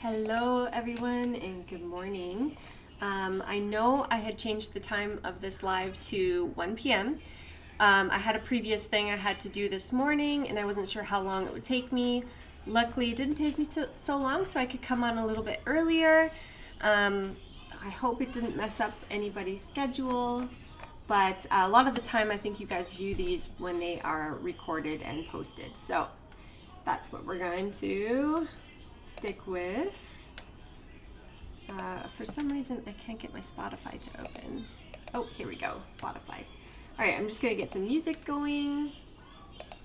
Hello everyone and good morning. I know I had changed the time of this live to 1 p.m. I had a previous thing I had to do this morning and I wasn't sure how long it would take me. Luckily it didn't take me so long, so I could come on a little bit earlier. I hope it didn't mess up anybody's schedule, but a lot of the time I think you guys view these when they are recorded and posted. So that's what we're going to stick with. For some reason I can't get my Spotify to open. Oh, here we go, Spotify. Alright, I'm just gonna get some music going.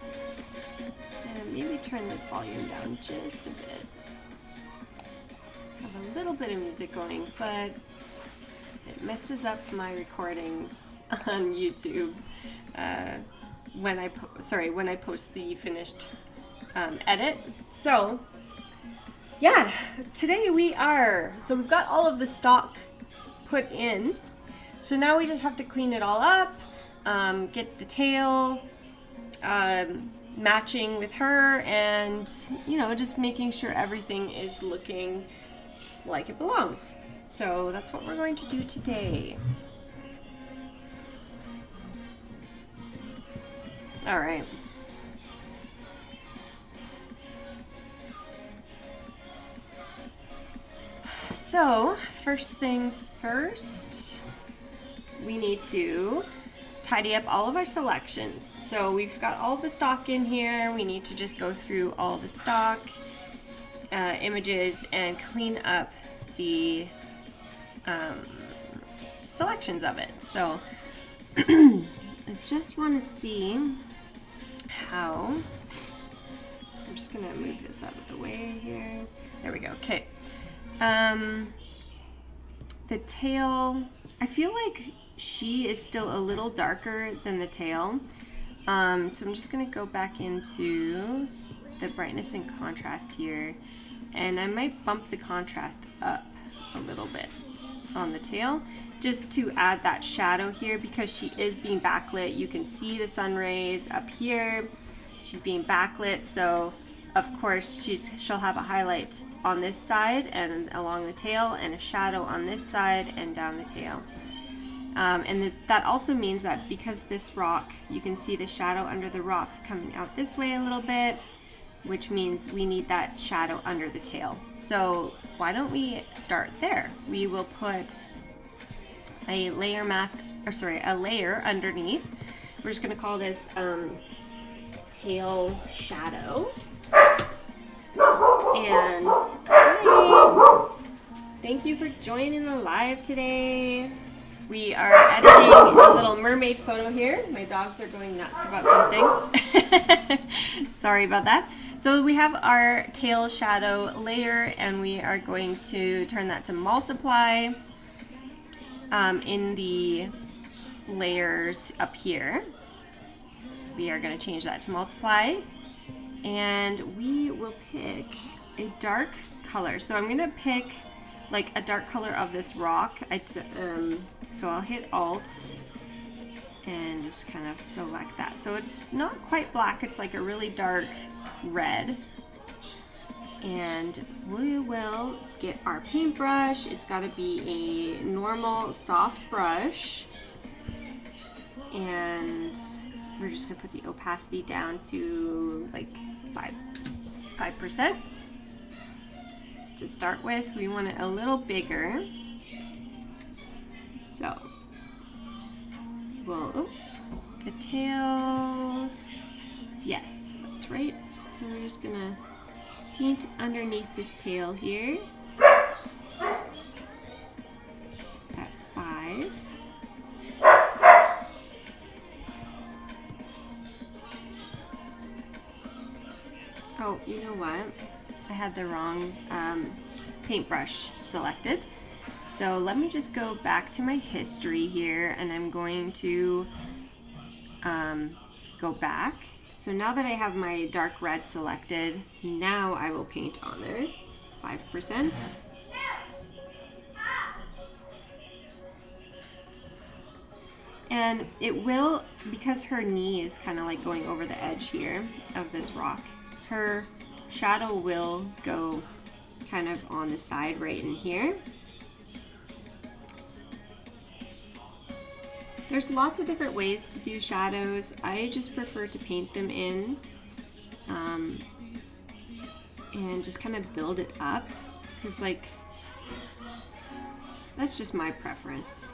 And maybe turn this volume down just a bit. Have a little bit of music going, but it messes up my recordings on YouTube when I post the finished edit. So yeah, today we've got all of the stock put in. So now we just have to clean it all up, get the tail matching with her, and just making sure everything is looking like it belongs. So that's what we're going to do today. All right. So, first things first, we need to tidy up all of our selections. So we've got all the stock in here. We need to just go through all the stock images and clean up the selections of it. So I just want to see how, I'm just going to move this out of the way here. There we go. Okay. The tail, I feel like she is still a little darker than the tail. So I'm just going to go back into the brightness and contrast here, and I might bump the contrast up a little bit on the tail just to add that shadow here, because she is being backlit. You can see the sun rays up here. She's being backlit, so of course she'll have a highlight on this side and along the tail, and a shadow on this side and down the tail. That also means that because this rock, you can see the shadow under the rock coming out this way a little bit, which means we need that shadow under the tail. So why don't we start there? We will put a layer underneath. We're just going to call this tail shadow. And hi, thank you for joining the live today. We are editing a little mermaid photo here. My dogs are going nuts about something. Sorry about that. So we have our tail shadow layer, and we are going to turn that to multiply in the layers up here. We are going to change that to multiply, and we will pick a dark color. So I'm going to pick like a dark color of this rock. So I'll hit Alt and just kind of select that. So it's not quite black, it's like a really dark red. And we will get our paintbrush. It's got to be a normal soft brush. And we're just going to put the opacity down to like 5%. To start with, we want it a little bigger. So, the tail, yes, that's right. So we're just gonna paint underneath this tail here at 5. Oh, you know what? I had the wrong paintbrush selected. So let me just go back to my history here, and I'm going to go back. So now that I have my dark red selected, now I will paint on it, 5%. And it will, because her knee is kind of like going over the edge here of this rock, her shadow will go kind of on the side right in here. There's lots of different ways to do shadows. I just prefer to paint them in and just kind of build it up, because like that's just my preference.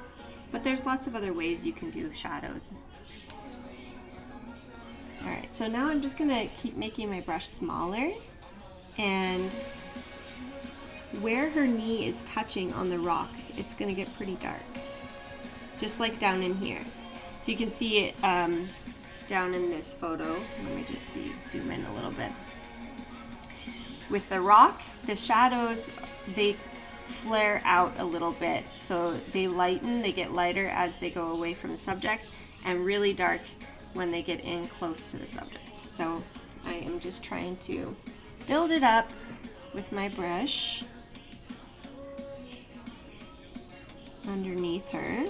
But there's lots of other ways you can do shadows. Alright, so now I'm just gonna keep making my brush smaller, and where her knee is touching on the rock, it's gonna get pretty dark. Just like down in here. So you can see it down in this photo. Let me just zoom in a little bit. With the rock, the shadows, they flare out a little bit. So they lighten, they get lighter as they go away from the subject, and really dark when they get in close to the subject. So I am just trying to build it up with my brush underneath her.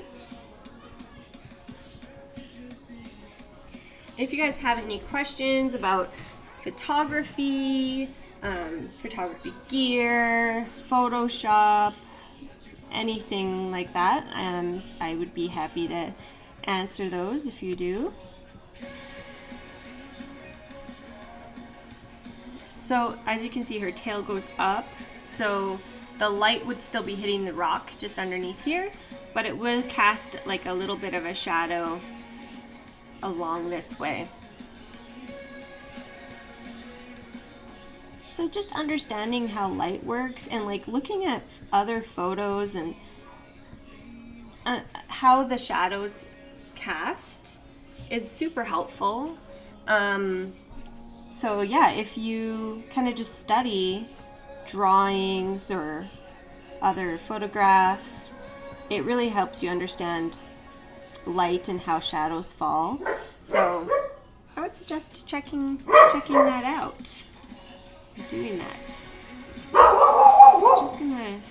If you guys have any questions about photography, photography gear, Photoshop, anything like that, I would be happy to answer those if you do. So as you can see, her tail goes up, so the light would still be hitting the rock just underneath here, but it would cast like a little bit of a shadow along this way. So just understanding how light works and like looking at other photos and how the shadows cast is super helpful. So yeah, if you kind of just study drawings or other photographs, it really helps you understand light and how shadows fall. So I would suggest checking that out. Doing that. So I'm just gonna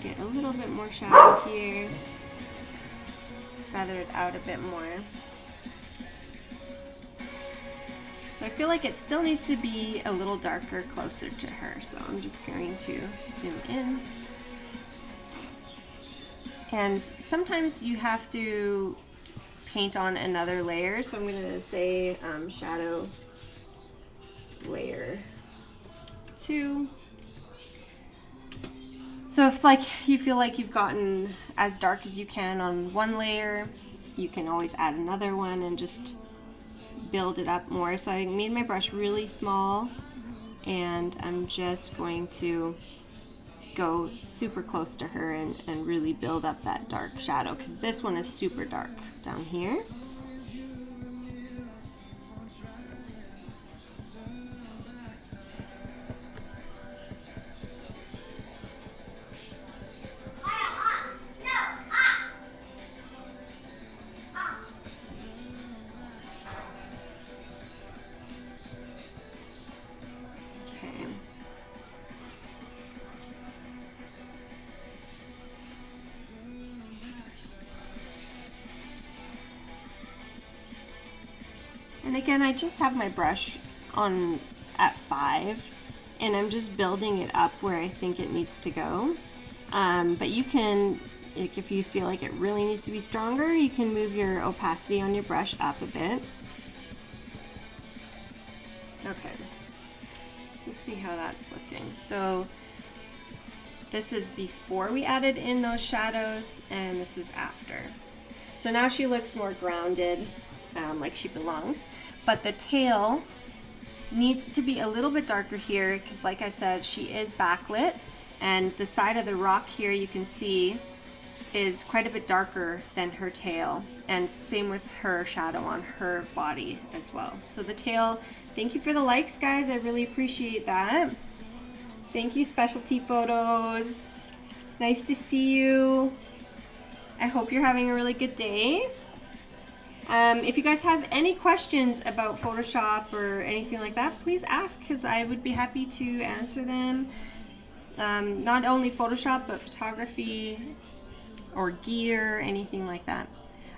get a little bit more shadow here, feather it out a bit more. So I feel like it still needs to be a little darker closer to her, so I'm just going to zoom in. And sometimes you have to paint on another layer, so I'm going to say shadow layer 2. So if like you feel like you've gotten as dark as you can on one layer, you can always add another one and just build it up more. So I made my brush really small, and I'm just going to go super close to her and really build up that dark shadow, because this one is super dark down here. And again, I just have my brush on at 5, and I'm just building it up where I think it needs to go. But you can, like, if you feel like it really needs to be stronger, you can move your opacity on your brush up a bit. Okay, so let's see how that's looking. So this is before we added in those shadows, and this is after. So now she looks more grounded, like she belongs, but the tail needs to be a little bit darker here, because like I said, she is backlit, and the side of the rock here you can see is quite a bit darker than her tail, and same with her shadow on her body as well. So the tail, thank you for the likes, guys, I really appreciate that. Thank you, Specialty Photos, nice to see you. I hope you're having a really good day. If you guys have any questions about Photoshop or anything like that, please ask, because I would be happy to answer them. Not only Photoshop, but photography or gear, anything like that.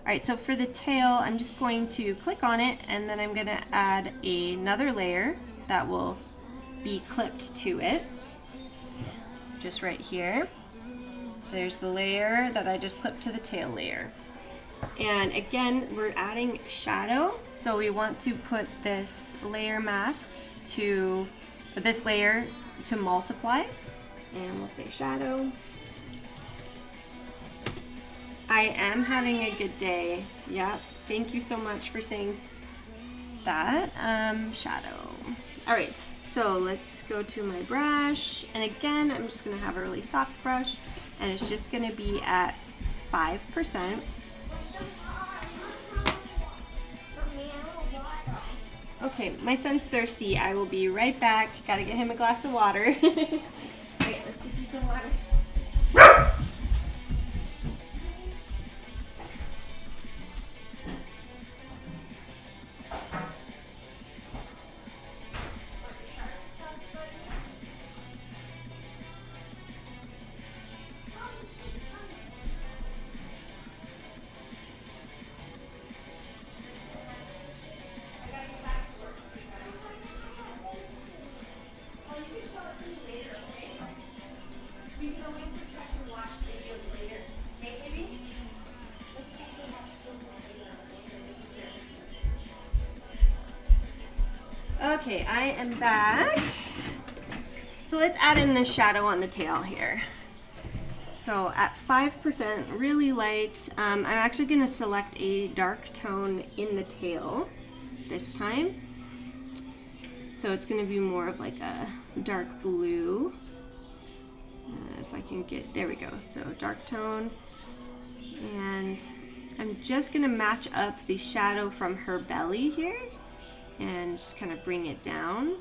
Alright, so for the tail, I'm just going to click on it, and then I'm going to add another layer that will be clipped to it. just right here. There's the layer that I just clipped to the tail layer. And again, we're adding shadow, so we want to put this layer mask to, this layer to multiply, and we'll say shadow. I am having a good day. Yeah, thank you so much for saying that. Shadow. All right, so let's go to my brush, and again, I'm just gonna have a really soft brush, and it's just gonna be at 5%. Okay, my son's thirsty. I will be right back. Gotta get him a glass of water. Alright, let's get you some water. Okay, I am back. So let's add in the shadow on the tail here. So at 5%, really light, I'm actually going to select a dark tone in the tail this time. So it's going to be more of like a dark blue. If I can get, there we go. So dark tone. And I'm just going to match up the shadow from her belly here and just kind of bring it down.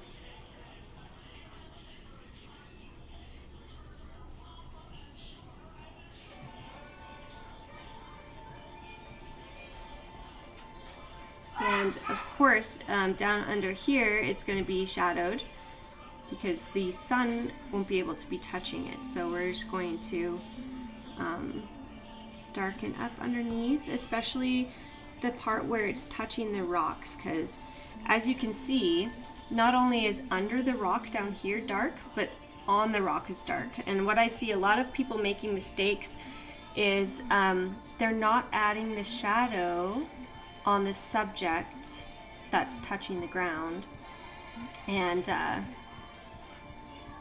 And of course, down under here, it's going to be shadowed because the sun won't be able to be touching it. So we're just going to darken up underneath, especially the part where it's touching the rocks, because as you can see, not only is under the rock down here dark, but on the rock is dark. And what I see a lot of people making mistakes is they're not adding the shadow on the subject that's touching the ground, and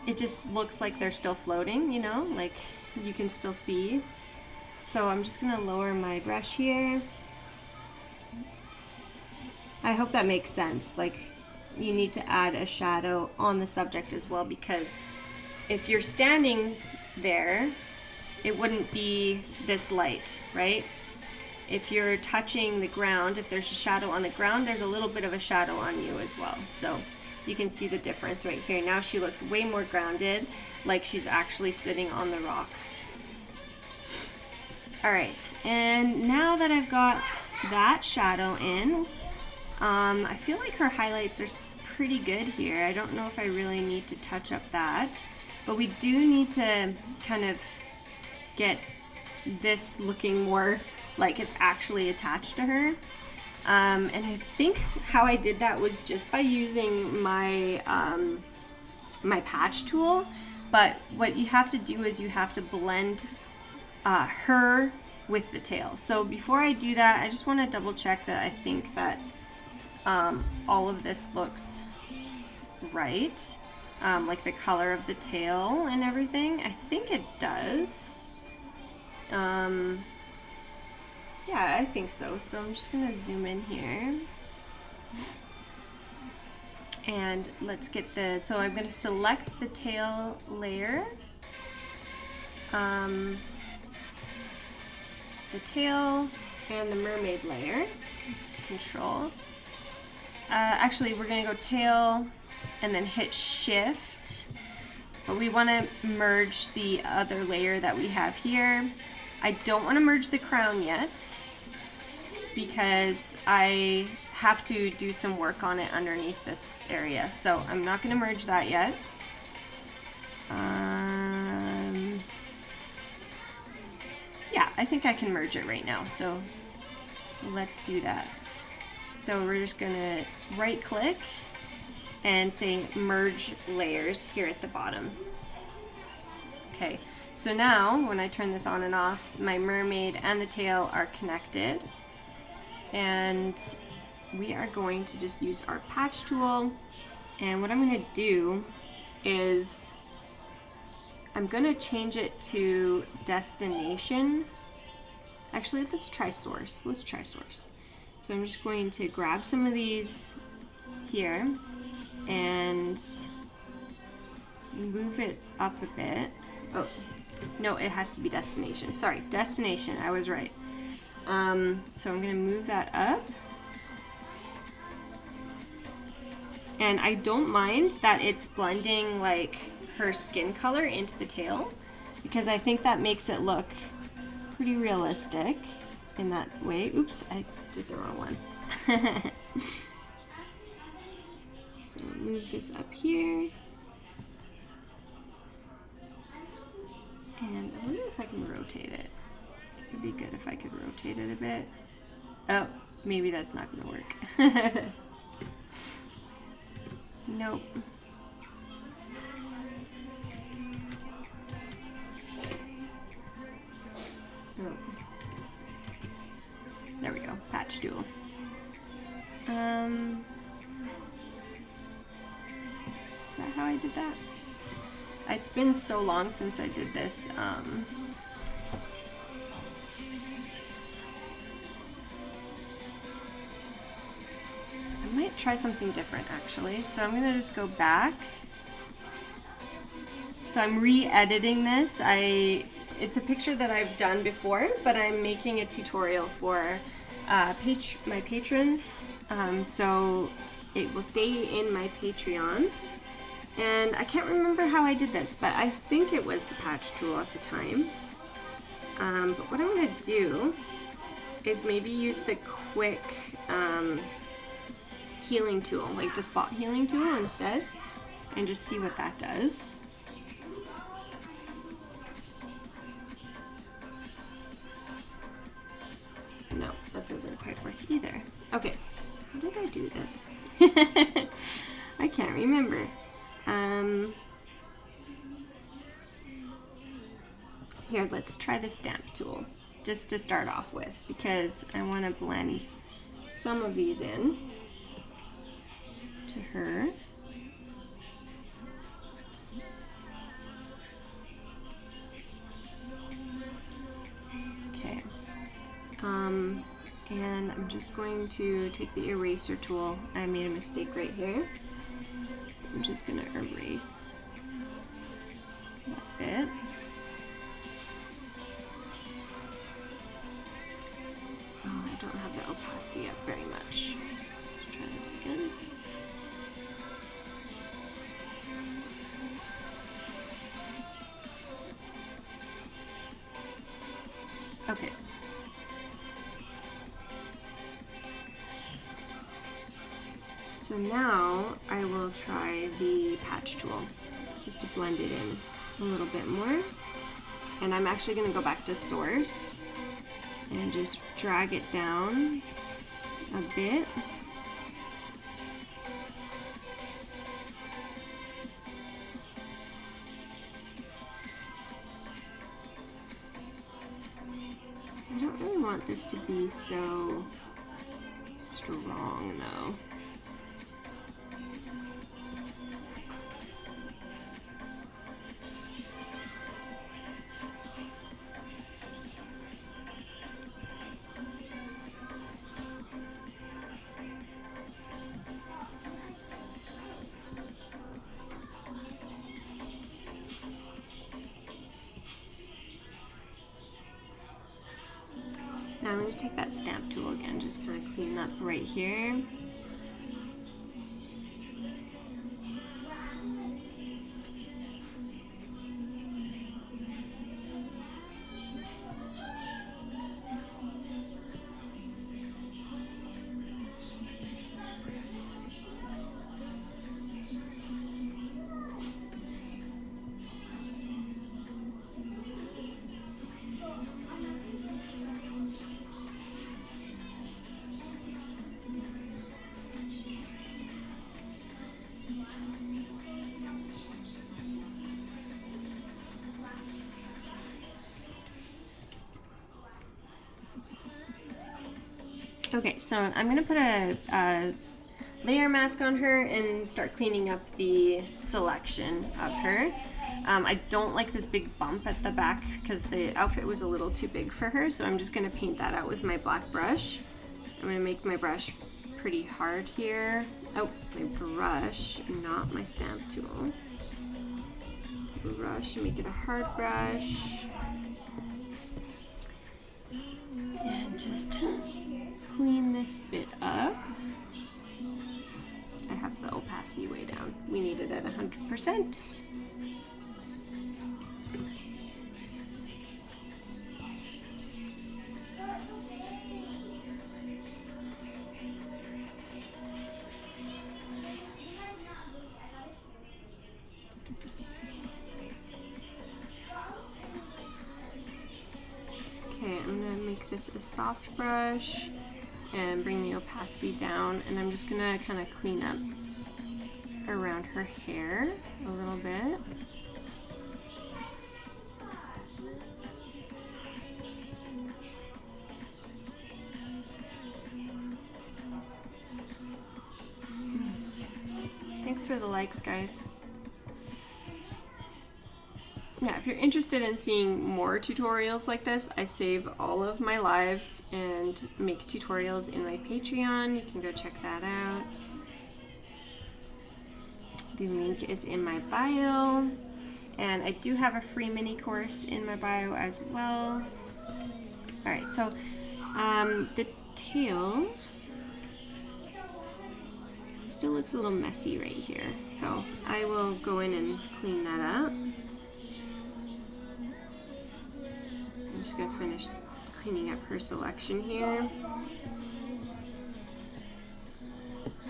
it just looks like they're still floating, you know, like you can still see. So I'm just gonna lower my brush here. I hope that makes sense. Like, you need to add a shadow on the subject as well, because if you're standing there, it wouldn't be this light, right? If you're touching the ground, if there's a shadow on the ground, there's a little bit of a shadow on you as well. So you can see the difference right here. Now she looks way more grounded, like she's actually sitting on the rock. All right, and now that I've got that shadow in, I feel like her highlights are pretty good here. I don't know if I really need to touch up that, but we do need to kind of get this looking more like it's actually attached to her. And I think how I did that was just by using my my patch tool. But what you have to do is you have to blend her with the tail. So before I do that, I just want to double check that I think that all of this looks right, like the color of the tail and everything. I think it does. Yeah, I think so. So I'm just gonna zoom in here. And let's get the, so I'm gonna select the tail layer. The tail and the mermaid layer. Control. Actually, we're gonna go tail and then hit shift. But we wanna merge the other layer that we have here. I don't want to merge the crown yet because I have to do some work on it underneath this area. So I'm not going to merge that yet. Yeah, I think I can merge it right now. So let's do that. So we're just going to right click and say merge layers here at the bottom. Okay, so now when I turn this on and off, my mermaid and the tail are connected. And we are going to just use our patch tool. And what I'm going to do is I'm going to change it to destination. Actually, let's try source. Let's try source. So I'm just going to grab some of these here and move it up a bit. Oh, no, it has to be destination. Sorry, destination. I was right. So I'm going to move that up. And I don't mind that it's blending like her skin color into the tail, because I think that makes it look pretty realistic in that way. Oops, I did the wrong one. So move this up here. And I wonder if I can rotate it. This would be good if I could rotate it a bit. Oh, maybe that's not going to work. Nope. Oh. There we go. Patch tool. Is that how I did that? It's been so long since I did this. I might try something different actually. So I'm gonna just go back. So I'm re-editing this. It's a picture that I've done before, but I'm making a tutorial for my patrons. So it will stay in my Patreon. And I can't remember how I did this, but I think it was the patch tool at the time. But what I'm gonna do is maybe use the quick healing tool, like the spot healing tool instead, and just see what that does. No, that doesn't quite work either. Okay, how did I do this? I can't remember. Here, let's try the stamp tool just to start off with, because I want to blend some of these in to her. Okay. And I'm just going to take the eraser tool. I made a mistake right here. So I'm just going to erase that bit. Oh, I don't have the opacity up very much. Let's try this again. Okay. So now I will try the patch tool just to blend it in a little bit more. And I'm actually going to go back to source and just drag it down a bit. I don't really want this to be so strong though. Now I'm going to take that stamp tool again, just kind of clean up right here. Okay, so I'm gonna put a layer mask on her and start cleaning up the selection of her. I don't like this big bump at the back because the outfit was a little too big for her, so I'm just gonna paint that out with my black brush. I'm gonna make my brush pretty hard here. Oh, my brush, not my stamp tool. Brush, make it a hard brush. And just clean this bit up. I have the opacity way down. We need it at 100%. Okay, I'm gonna make this a soft brush and bring the opacity down, and I'm just gonna kind of clean up around her hair a little bit. Thanks for the likes, guys. Yeah, if you're interested in seeing more tutorials like this, I save all of my lives and make tutorials in my Patreon. You can go check that out. The link is in my bio. And I do have a free mini course in my bio as well. Alright, so the tail still looks a little messy right here. So I will go in and clean that up. I'm just going to finish cleaning up her selection here.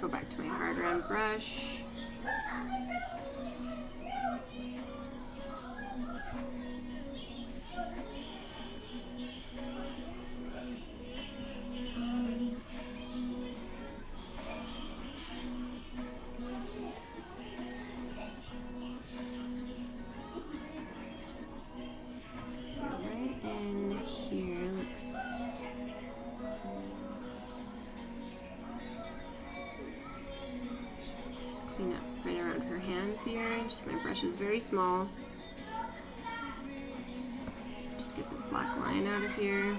Go back to my hard round brush. Clean up right around her hands here. Just my brush is very small. Just get this black line out of here.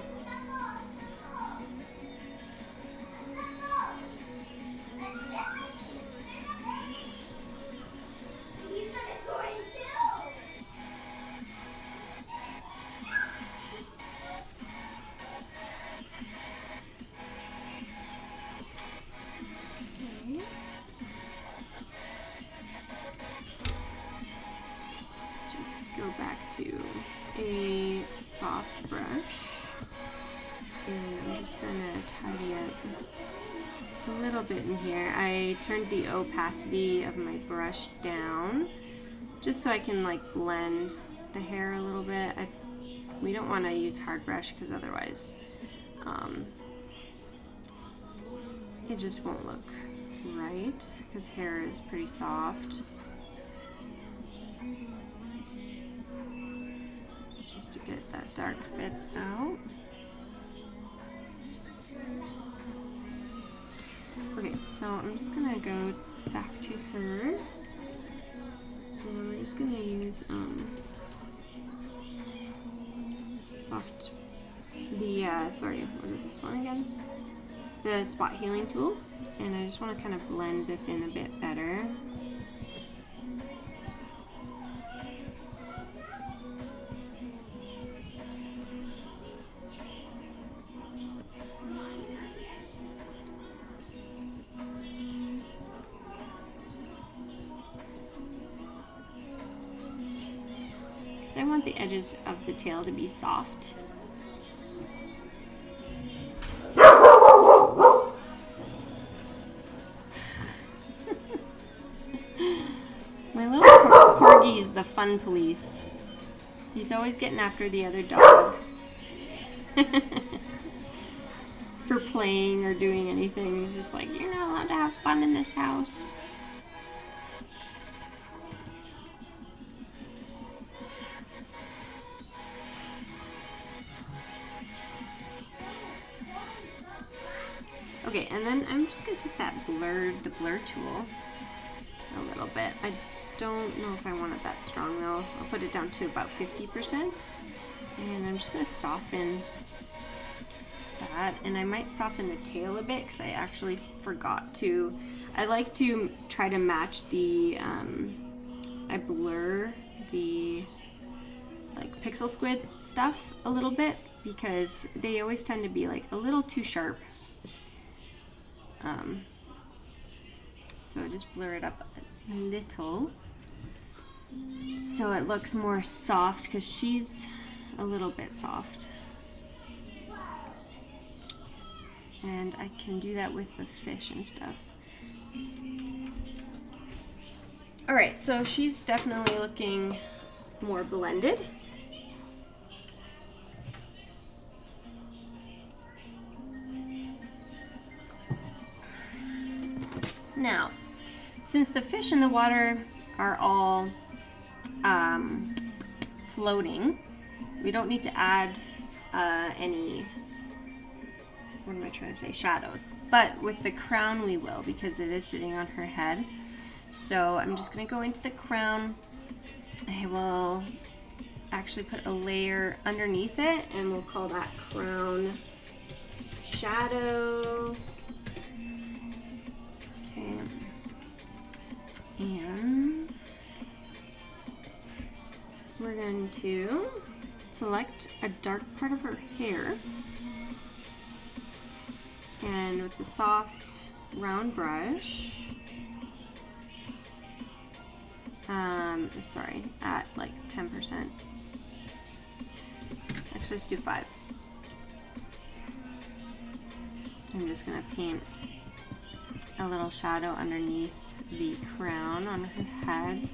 Go back to a soft brush, and I'm just gonna tidy up a little bit in here. I turned the opacity of my brush down just so I can like blend the hair a little bit. We don't want to use hard brush because otherwise it just won't look right because hair is pretty soft. Just to get that dark bits out. Okay, so I'm just gonna go back to her, and we're just gonna use sorry, what is this one again? The spot healing tool, and I just want to kind of blend this in a bit better. So I want the edges of the tail to be soft. My little corgi's the fun police. He's always getting after the other dogs. For playing or doing anything. He's just like, you're not allowed to have fun in this house. then I'm just gonna take that the blur tool a little bit. I don't know if I want it that strong though. I'll put it down to about 50%. And I'm just gonna soften that. And I might soften the tail a bit because I actually forgot to. I like to try to match the, I blur the like pixel squid stuff a little bit because they always tend to be like a little too sharp. So just blur it up a little so it looks more soft because she's a little bit soft. And I can do that with the fish and stuff. All right, so she's definitely looking more blended. Now, since the fish in the water are all floating, we don't need to add any, what am I trying to say, shadows. But with the crown we will, because it is sitting on her head. So I'm just going to go into the crown. I will actually put a layer underneath it, and we'll call that crown shadow. Okay. And we're going to select a dark part of her hair, and with the soft round brush, sorry, at like 10%. Actually, let's do 5. I'm just gonna paint a little shadow underneath the crown on her head.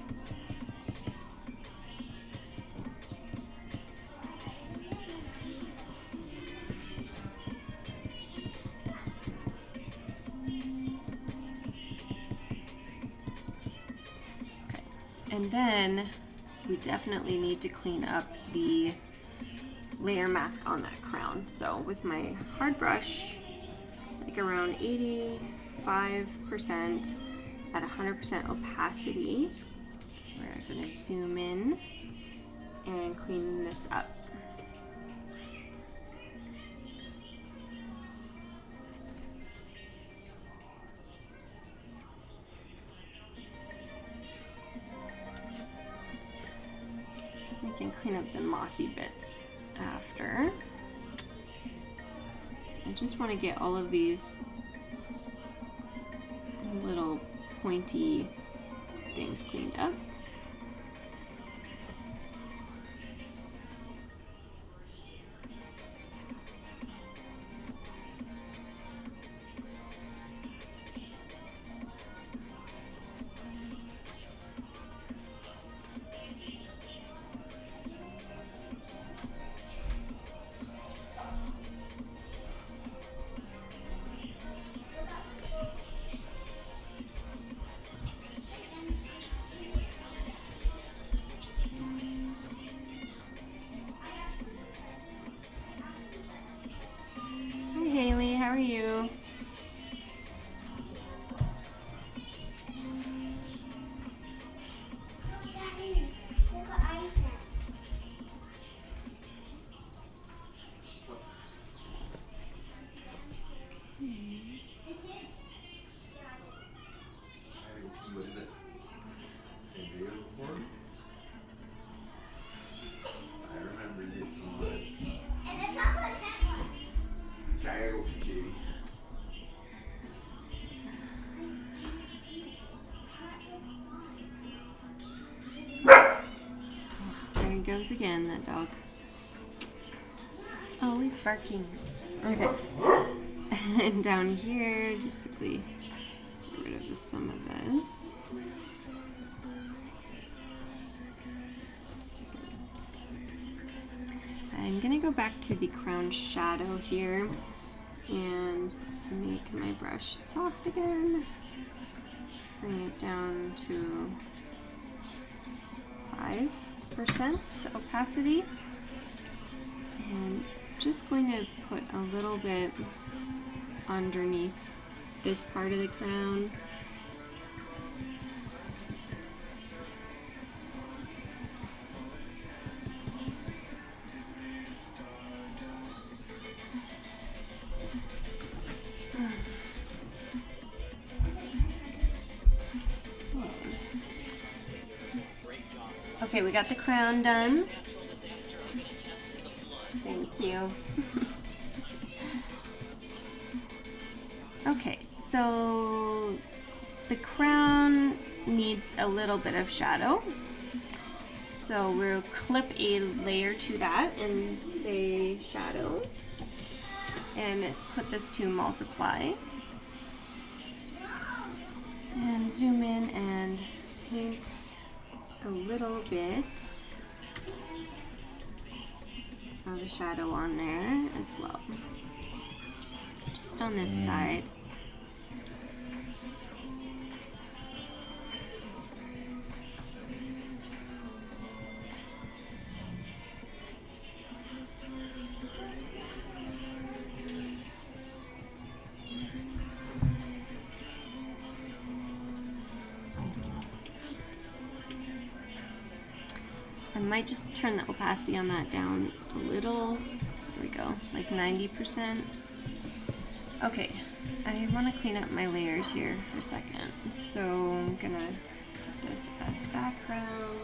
And then we definitely need to clean up the layer mask on that crown. So with my hard brush, like around 85% at 100% opacity, we're going to zoom in and clean this up. We can clean up the mossy bits after. I just want to get all of these little pointy things cleaned up. Haley, how are you? What is it? Same video as before? I remember this one. And it's also a 10 one. Okay, I gotta go pee, baby. There he goes again, that dog. Oh, he's barking. Okay. And down here, just quickly get rid of some of this. I'm gonna go back to the crown shadow here and make my brush soft again. Bring it down to 5% opacity. And just going to put a little bit underneath this part of the crown. Okay, we got the crown done. Thank you. Okay, so the crown needs a little bit of shadow. So we'll clip a layer to that and say shadow. And put this to multiply. And zoom in and paint a little bit of a shadow on there as well. Just on this side. I might just turn the opacity on that down a little. There we go, like 90%. Okay, I want to clean up my layers here for a second. So I'm gonna put this as background,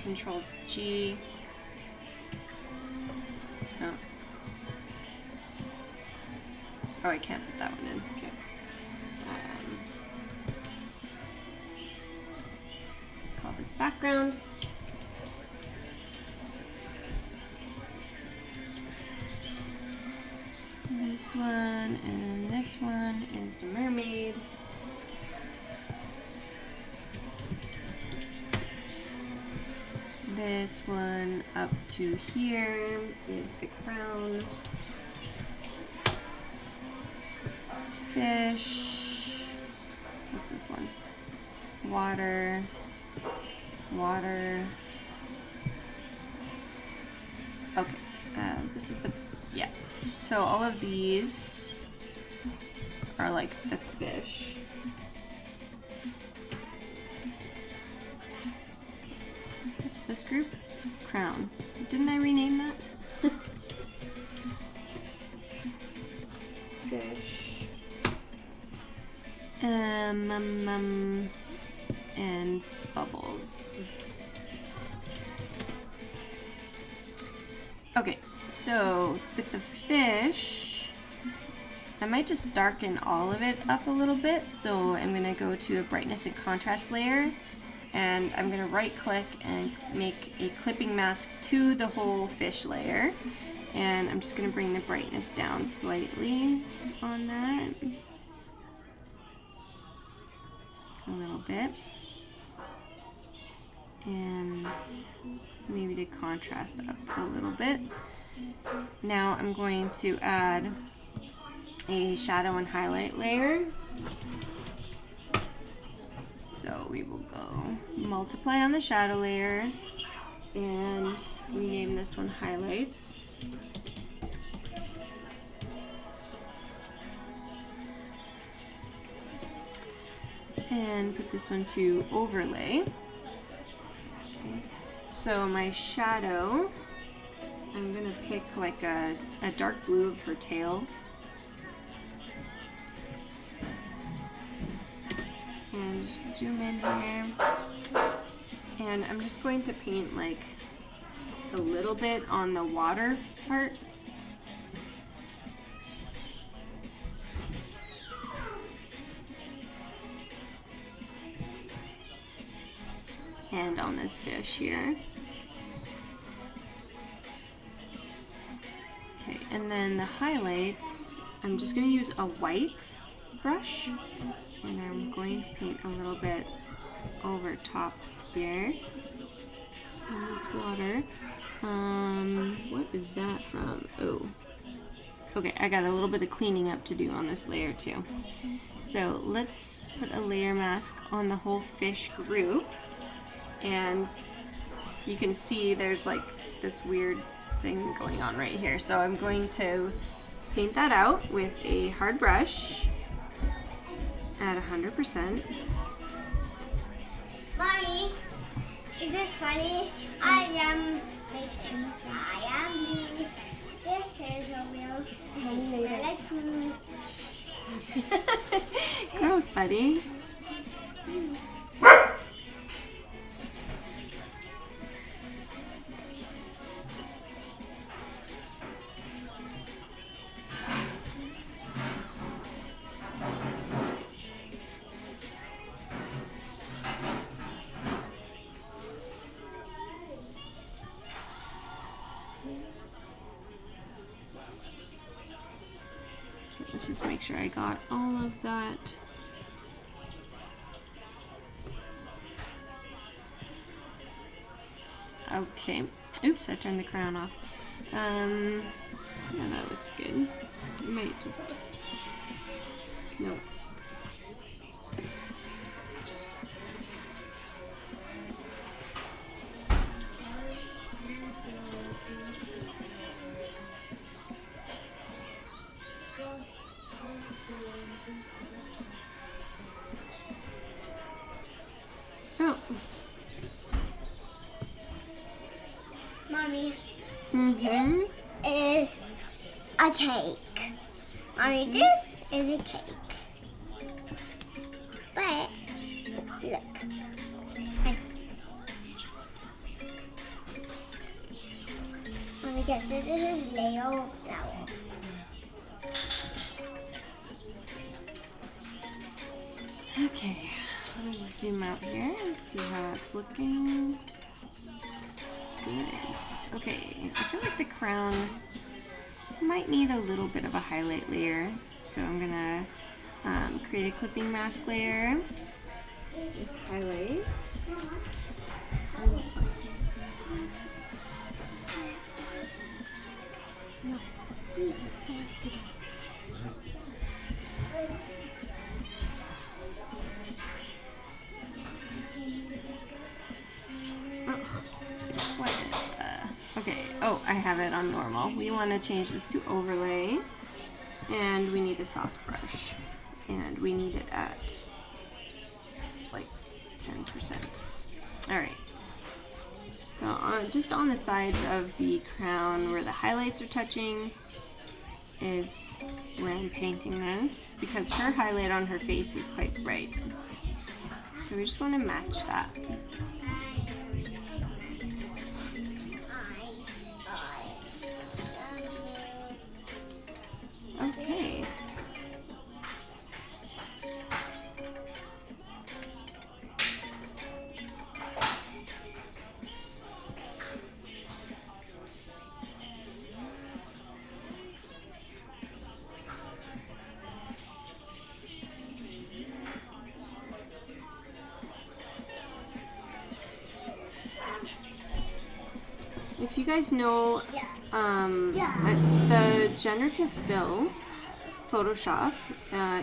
Control G. Oh, I can't put that one in. Okay. Call this background. This one and this one is the mermaid. This one up to here is the crown. Fish. What's this one? Water. Water. Okay. This is the, yeah. So all of these are like the fish. What's this group? Crown. Didn't I rename that? Fish. And bubbles. Okay, so with the fish, I might just darken all of it up a little bit. So I'm gonna go to a brightness and contrast layer, and I'm gonna right click and make a clipping mask to the whole fish layer. And I'm just gonna bring the brightness down slightly on that. A little bit. And maybe the contrast up a little bit. Now I'm going to add a shadow and highlight layer. So we will go multiply on the shadow layer and rename this one highlights. And put this one to overlay. Okay. So my shadow, I'm gonna pick like a dark blue of her tail. And just zoom in here. And I'm just going to paint like a little bit on the water part. And on this fish here. Okay, and then the highlights, I'm just going to use a white brush, and I'm going to paint a little bit over top here on this water. What is that from? Oh. Okay, I got a little bit of cleaning up to do on this layer too. So let's put a layer mask on the whole fish group. And you can see there's like this weird thing going on right here. So I'm going to paint that out with a hard brush. at 100%. Mommy, is this funny? I am Mason. I am blue. This is a real. I smell like food. Gross, buddy. Let's just make sure I got all of that. Okay. Oops, I turned the crown off. Yeah, that looks good. I might just... No. Oh. Mommy, Mm-hmm. is a cake. Mommy, this is a cake. But look. Mommy, guess this is Leo flower. Okay. I'll just zoom out here and see how that's looking. Good. Okay, I feel like the crown might need a little bit of a highlight layer, so I'm gonna create a clipping mask layer. Just highlights. No, please, okay, oh, I have it on normal. We want to change this to overlay, and we need a soft brush, and we need it at like 10%. All right. So just on the sides of the crown where the highlights are touching is where I'm painting this, because her highlight on her face is quite bright. So we just want to match that. Okay. If you guys know the generative fill Photoshop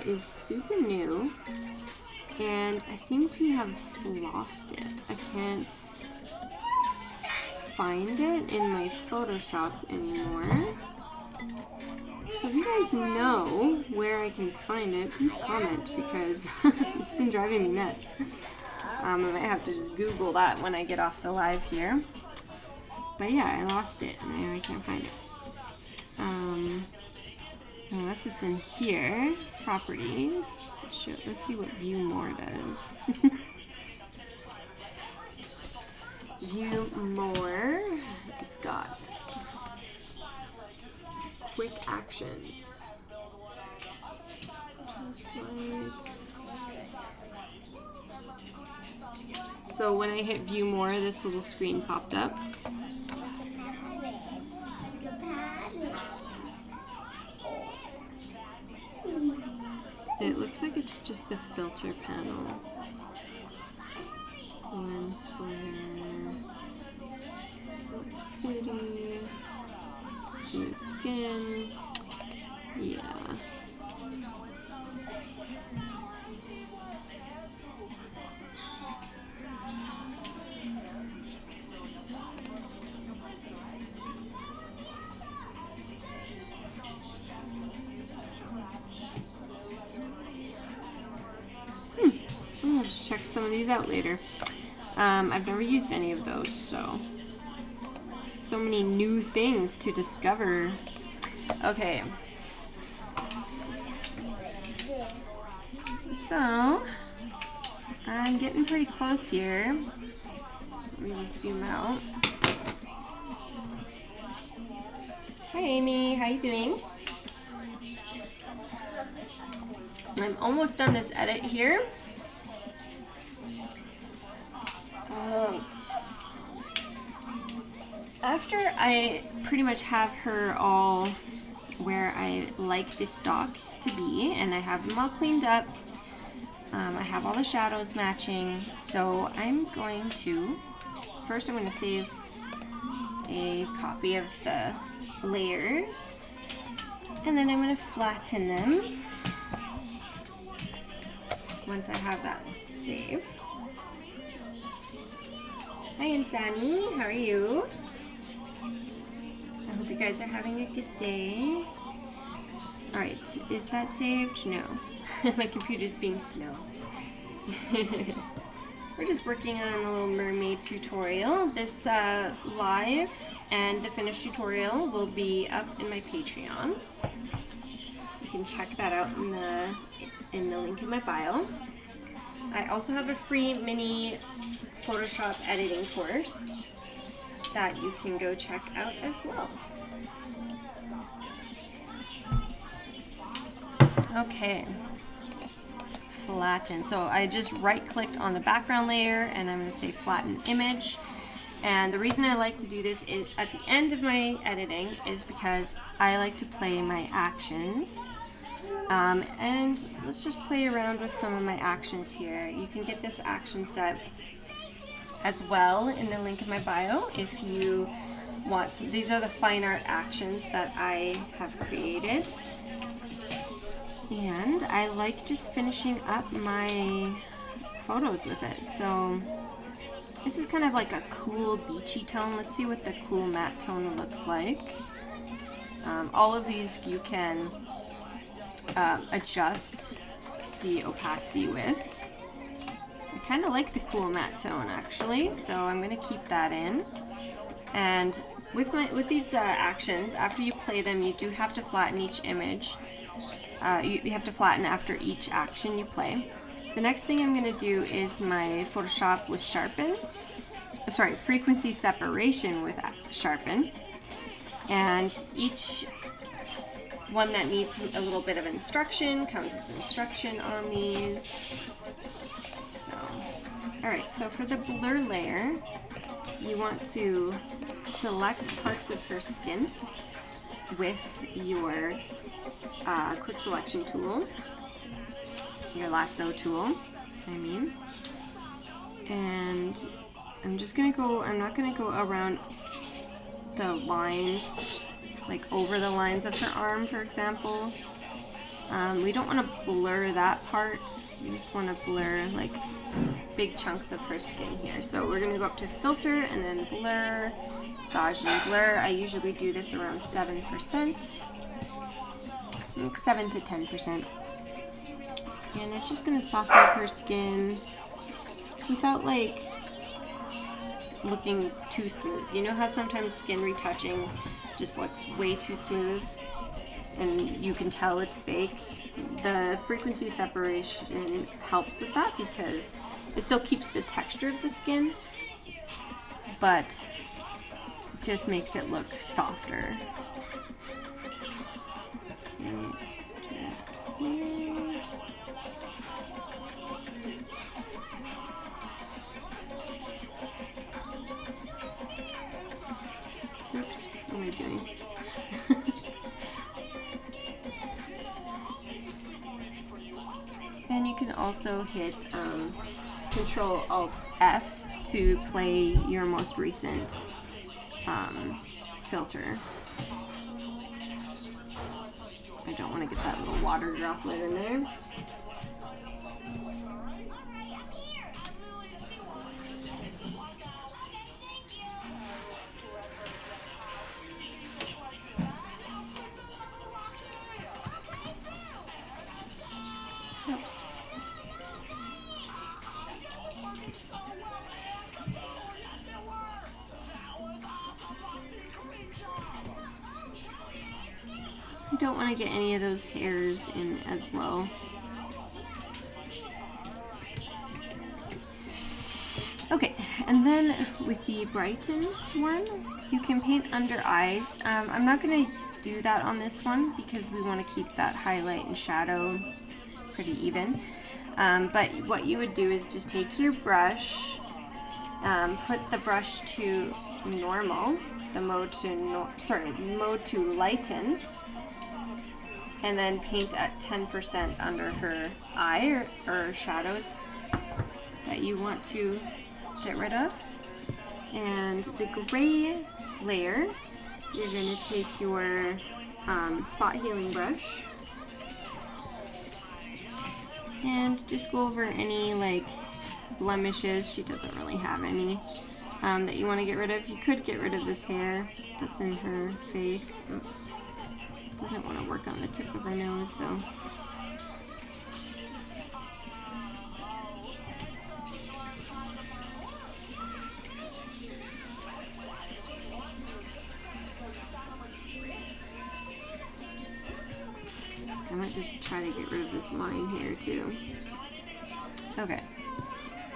is super new, and I seem to have lost it. I can't find it in my Photoshop anymore. So if you guys know where I can find it, please comment, because it's been driving me nuts. I might have to just Google that when I get off the live here. But yeah, I lost it, and I can't find it. Unless it's in here, properties. Let's see what view more does. View more. It's got quick actions. So when I hit view more, this little screen popped up. It looks like it's just the filter panel. Lens flare, Slip City, smooth skin. Yeah. have to check some of these out later. I've never used any of those, so many new things to discover. Okay. So, I'm getting pretty close here. Let me just zoom out. Hi Amy, how you doing? I'm almost done this edit here. After I pretty much have her all where I like the stock to be, and I have them all cleaned up, I have all the shadows matching, so I'm going to save a copy of the layers, and then I'm going to flatten them once I have that saved. Hi Insani, how are you? I hope you guys are having a good day. Alright, is that saved? No. My computer's being slow. We're just working on a little mermaid tutorial. This live and the finished tutorial will be up in my Patreon. You can check that out in the link in my bio. I also have a free mini Photoshop editing course that you can go check out as well. Okay, flatten. So I just right-clicked on the background layer and I'm going to say flatten image. And the reason I like to do this is at the end of my editing is because I like to play my actions. And let's just play around with some of my actions here. You can get this action set as well in the link in my bio if you want. So these are the fine art actions that I have created. And I like just finishing up my photos with it. So this is kind of like a cool beachy tone. Let's see what the cool matte tone looks like. All of these you can adjust the opacity with. I kind of like the cool matte tone actually, so I'm going to keep that in. And with these actions, after you play them, you do have to flatten each image. You have to flatten after each action you play. The next thing I'm going to do is my Photoshop with sharpen. Sorry, frequency separation with sharpen. And each one that needs a little bit of instruction comes with instruction on these. So, alright, so for the blur layer, you want to select parts of her skin with your quick selection tool, your lasso tool, and I'm just gonna go, I'm not gonna go around the lines, like over the lines of her arm, for example. We don't want to blur that part, we just want to blur like big chunks of her skin here. So we're gonna go up to filter and then blur, Gaussian blur. I usually do this around 7%. Like 7 to 10%. And it's just going to soften up her skin without like looking too smooth. You know how sometimes skin retouching just looks way too smooth and you can tell it's fake? The frequency separation helps with that because it still keeps the texture of the skin, but just makes it look softer. Oops, what am I doing? Then you can also hit Control-Alt-F to play your most recent filter. I don't want to get that little water droplet in there. Oops. don't want to get any of those hairs in as well. Okay, and then with the Brighten one, you can paint under eyes. I'm not going to do that on this one because we want to keep that highlight and shadow pretty even. But what you would do is just take your brush, put the brush to normal, the mode to lighten, and then paint at 10% under her eye or shadows that you want to get rid of. And the gray layer, you're going to take your spot healing brush and just go over any like blemishes. She doesn't really have any that you want to get rid of. You could get rid of this hair that's in her face. Doesn't want to work on the tip of her nose though. I might just try to get rid of this line here too. Okay.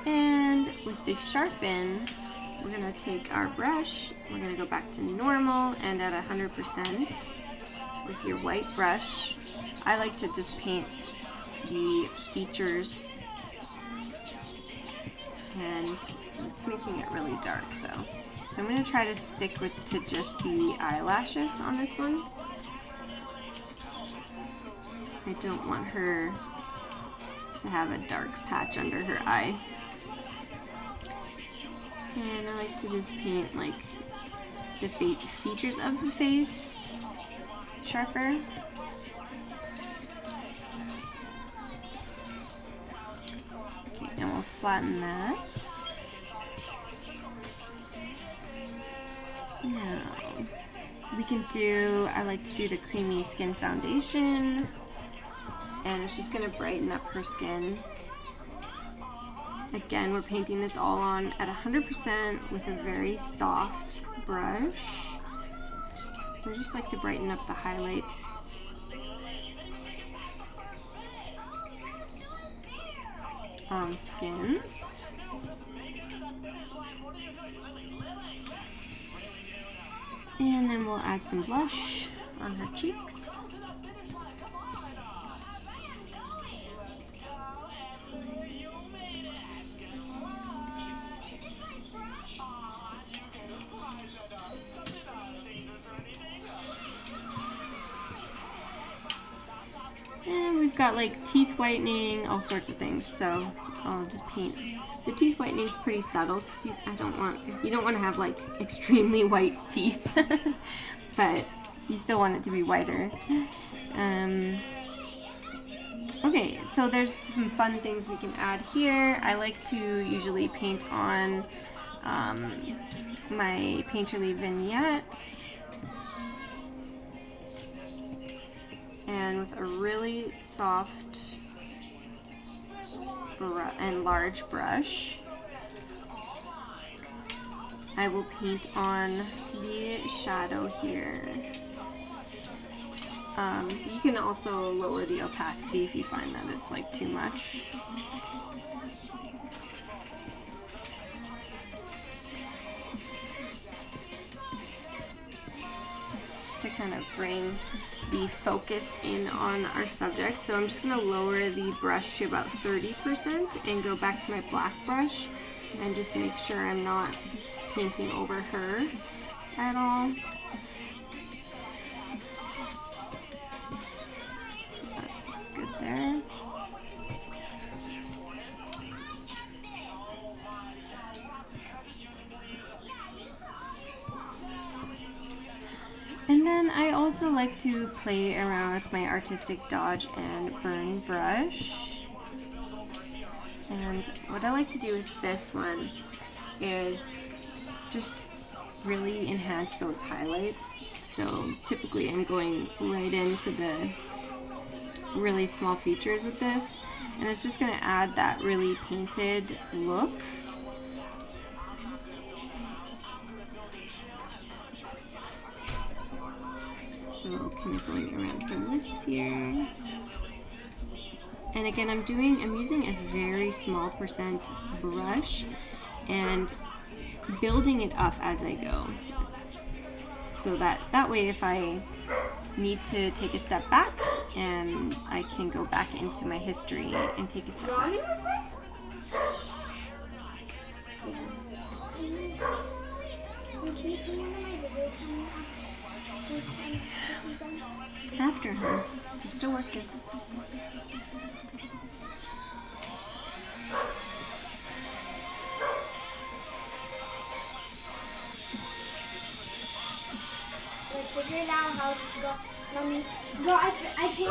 And with the sharpen, we're going to take our brush, we're going to go back to normal and at 100% with your white brush. I like to just paint the features, and it's making it really dark though. So I'm going to try to stick to just the eyelashes on this one. I don't want her to have a dark patch under her eye. And I like to just paint like the features of the face sharper. Okay, and we'll flatten that. Now, we can do, I like to do the creamy skin foundation. And it's just going to brighten up her skin. Again, we're painting this all on at 100% with a very soft brush. So I just like to brighten up the highlights. On skin. And then we'll add some blush on her cheeks. And we've got like teeth whitening, all sorts of things. So I'll just paint. The teeth whitening is pretty subtle because you don't want to have like extremely white teeth, but you still want it to be whiter. Okay, so there's some fun things we can add here. I like to usually paint on my Painterly vignette. And with a really soft and large brush, I will paint on the shadow here. You can also lower the opacity if you find that it's like too much. Just to kind of bring the focus in on our subject. So I'm just going to lower the brush to about 30% and go back to my black brush and just make sure I'm not painting over her at all. So that looks good there. And then I also like to play around with my Artistic Dodge and Burn brush. And what I like to do with this one is just really enhance those highlights. So typically I'm going right into the really small features with this. And it's just going to add that really painted look. So kind of going around her lips here. And again, I'm using a very small percent brush and building it up as I go. So that way if I need to take a step back, and I can go back into my history and take a step back. After her. I'm still working. I figured out how to go. Mommy, go. I think.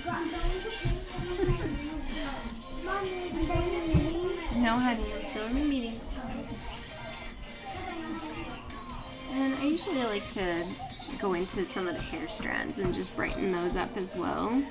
Go. I'm going to paint some of my nails. Mommy, I'm done in the meeting. No, honey, I'm still in my meeting. And I usually like to go into some of the hair strands and just brighten those up as well.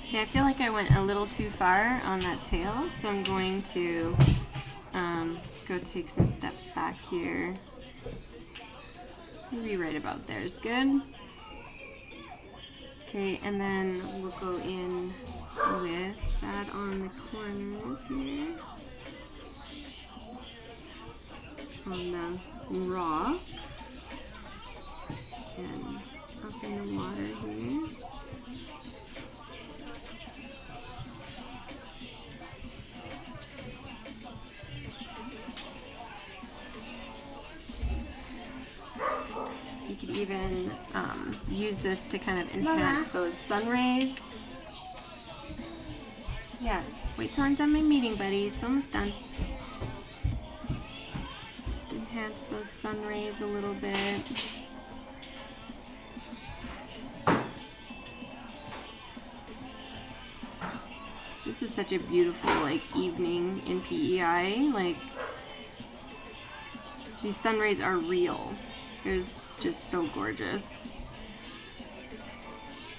See, I feel like I went a little too far on that tail, so I'm going to go take some steps back here. Maybe right about there is good. Okay, and then we'll go in with that on the corners here. On the rock. And up in the water here. You could even use this to kind of enhance those sun rays. Yeah, wait till I'm done my meeting, buddy. It's almost done. Just enhance those sun rays a little bit. This is such a beautiful like evening in PEI. Like, these sun rays are real. It's just so gorgeous.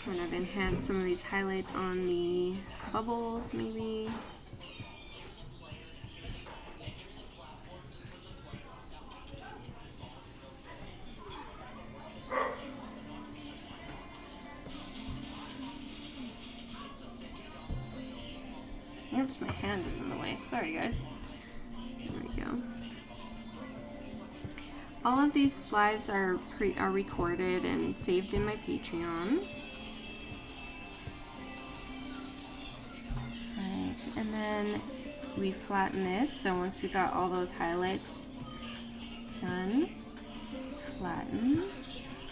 Kind of enhance some of these highlights on the bubbles, maybe. Oops, my hand is in the way. Sorry, guys. There we go. All of these lives are recorded and saved in my Patreon. Right, and then we flatten this. So once we got all those highlights done, flatten,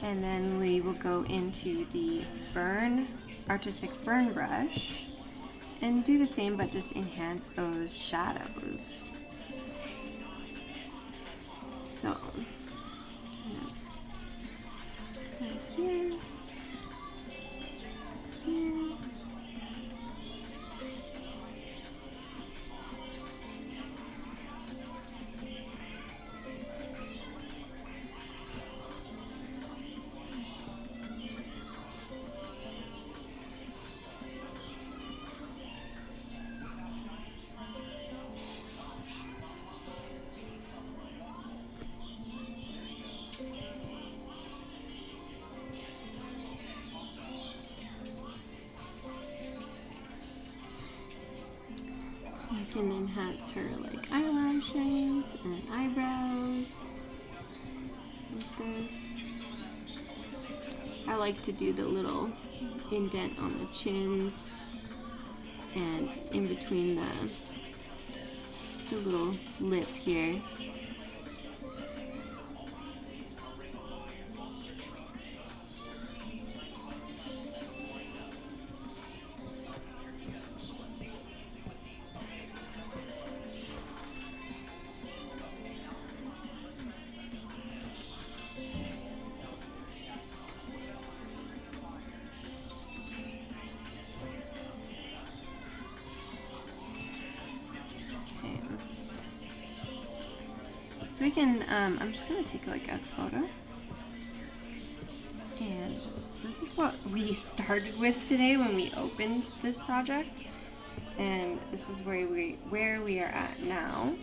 and then we will go into the artistic burn brush and do the same, but just enhance those shadows. So, here, here. can enhance her like eyelashes and eyebrows with this. I like to do the little indent on the chins and in between the little lip here. So we can, I'm just gonna take like a photo. And so this is what we started with today when we opened this project. And this is where we are at now.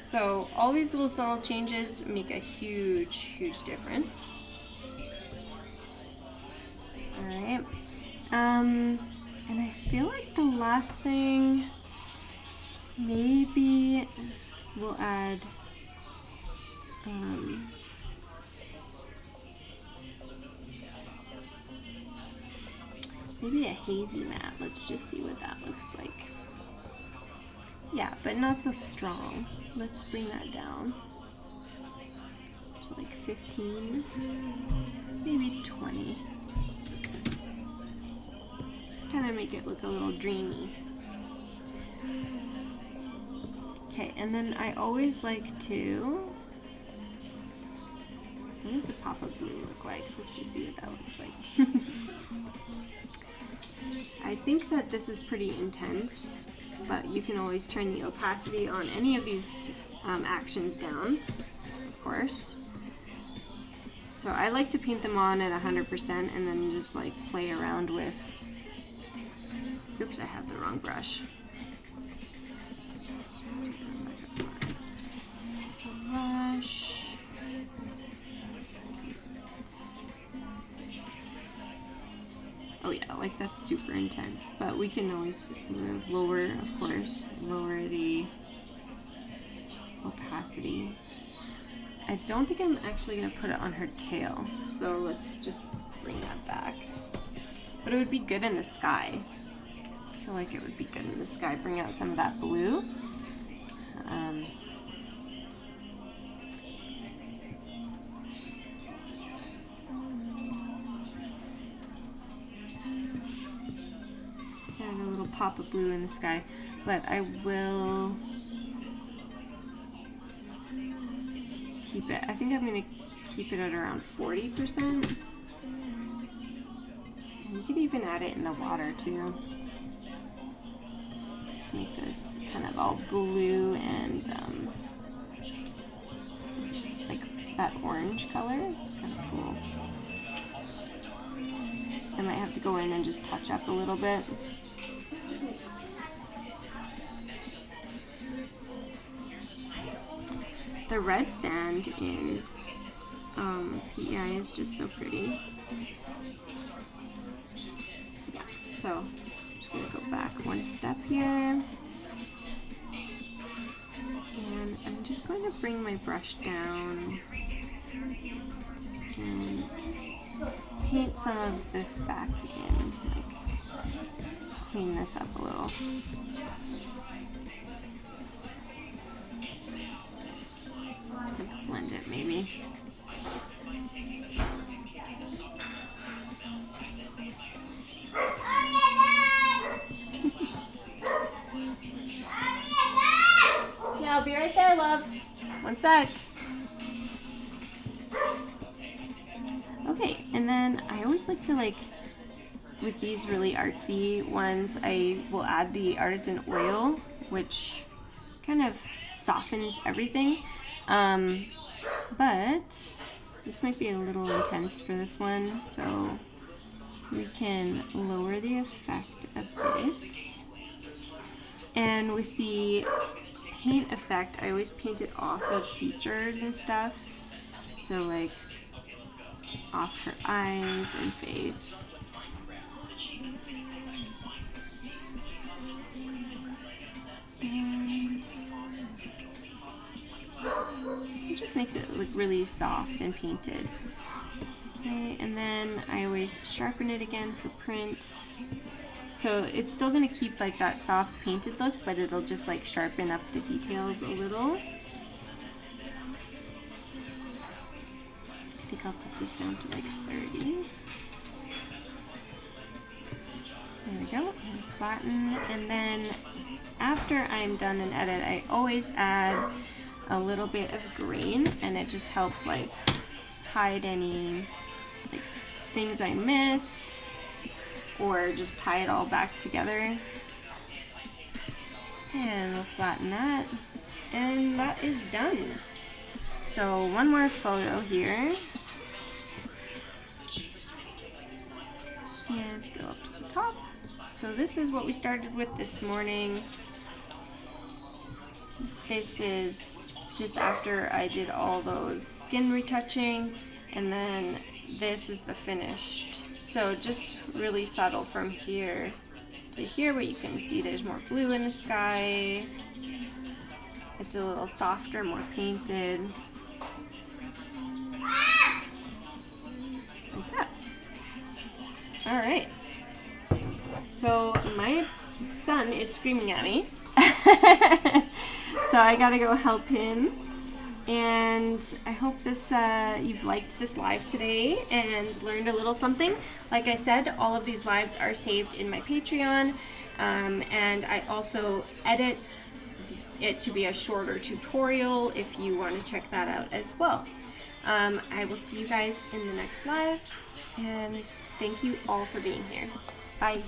So all these little subtle changes make a huge, huge difference. Alright. And I feel like the last thing, maybe we'll add maybe a hazy matte. Let's just see what that looks like. Yeah, but not so strong. Let's bring that down to like 15, maybe 20. Kind of make it look a little dreamy. Okay, and then I always like to, what does the pop-up blue look like? Let's just see what that looks like. I think that this is pretty intense, but you can always turn the opacity on any of these actions down, of course. So I like to paint them on at 100% and then just like play around with, oops, I have the wrong brush. Brush. Oh yeah, like that's super intense, but we can always lower, of course, lower the opacity. I don't think I'm actually gonna put it on her tail, so let's just bring that back. But it would be good in the sky. I feel like it would be good in the sky. Bring out some of that blue. And a little pop of blue in the sky, but I will keep it. I think I'm going to keep it at around 40%. And you could even add it in the water too. Just make this kind of all blue and like that orange color. It's kind of cool. I might have to go in and just touch up a little bit. The red sand in PEI is just so pretty. Yeah, so I'm just gonna go back one step here. And I'm just going to bring my brush down and paint some of this back in, like clean this up a little. Blend it maybe. Yeah, I'll be right there, love. One sec. Okay, and then I always like to with these really artsy ones, I will add the artisan oil, which kind of softens everything. But this might be a little intense for this one, so we can lower the effect a bit. And with the paint effect, I always paint it off of features and stuff. So like off her eyes and face. And it just makes it look really soft and painted. Okay, and then I always sharpen it again for print. So it's still going to keep like that soft painted look, but it'll just like sharpen up the details a little. I think I'll put this down to like 30. There we go, and flatten. And then after I'm done an edit, I always add a little bit of green, and it just helps like hide any like things I missed, or just tie it all back together. And we'll flatten that, and that is done. So one more photo here, and go up to the top. So this is what we started with this morning. This is just after I did all those skin retouching, and then this is the finished. So just really subtle from here to here, but you can see there's more blue in the sky. It's a little softer, more painted. Like that. All right. So my son is screaming at me. So I gotta go help him. And I hope this you've liked this live today and learned a little something. Like I said, all of these lives are saved in my Patreon, and I also edit it to be a shorter tutorial if you want to check that out as well. I will see you guys in the next live, and thank you all for being here. Bye.